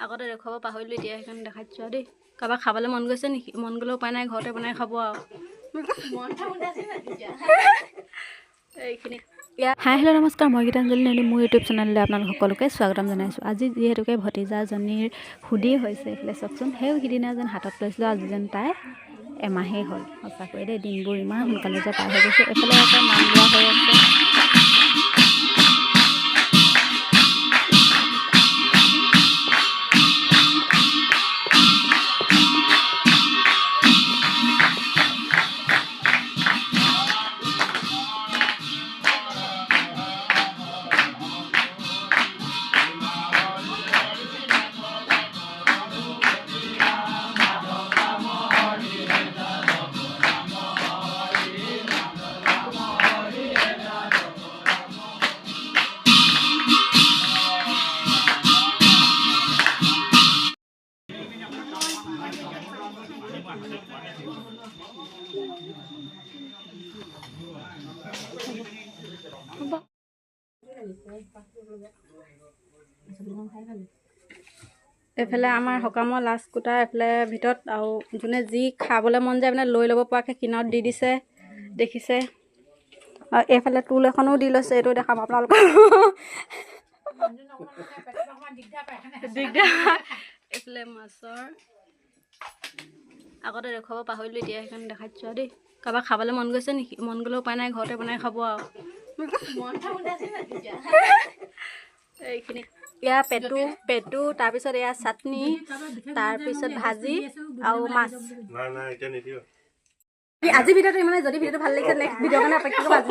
আগতে দেখুৱাব পাহৰিলোঁ, এতিয়া সেইকাৰণে দেখাইছোঁ আৰু দেই। কাৰোবাক খাবলৈ মন গৈছে নেকি? মন গ'লেও উপায় নাই, ঘৰতে বনাই খাব আৰু এইখিনি। হাই হেল্ল' নমস্কাৰ, মই গীতাঞ্জলি নেওলি মোৰ ইউটিউব চেনেললৈ আপোনালোক সকলোকে স্বাগতম জনাইছোঁ। আজি যিহেতুকে ভতিজাজনীৰ সুধি হৈছে, এইফালে চাওকচোন, সেই সিদিনা যেন হাতত লৈছিলোঁ, আজি যেন তাই এমাহেই হ'ল। সঁচাকৈ দেই, দিনবোৰ ইমান সোনকালে যে পাৰ হৈ গৈছে। এইফালে এটা নাম লোৱা হৈ আছে। এইফালে আমাৰ সকামৰ লাষ্ট কুটা এইফালে ভিতৰত, আৰু যোনে যি খাবলৈ মন যায় মানে লৈ ল'ব পৰাকৈ কিনাৰত দি দিছে, দেখিছে। আৰু এইফালে টুল এখনো দি লৈছে, এইটো দেখাম আপোনালোকক। দিগদাৰ। এইফালে মাছৰ, আগতে দেখুৱাব পাহৰিলোঁ, এতিয়া সেইকাৰণে দেখাইছোঁ আৰু দেই। কাৰোবাক খাবলৈ মন গৈছে নেকি? মন গ'লেও উপায় নাই, ঘৰতে বনাই খাব আৰু এইখিনি। এয়া পেটু, তাৰপিছত এয়া চাটনি, তাৰপিছত ভাজি আৰু মাছ। আজিৰ ভিডিঅ'টো ইমানে। যদি ভিডিঅ'টো ভাল লাগিছে, নেক্সট ভিডিঅ'ৰ কাৰণে অপেক্ষা কৰিব।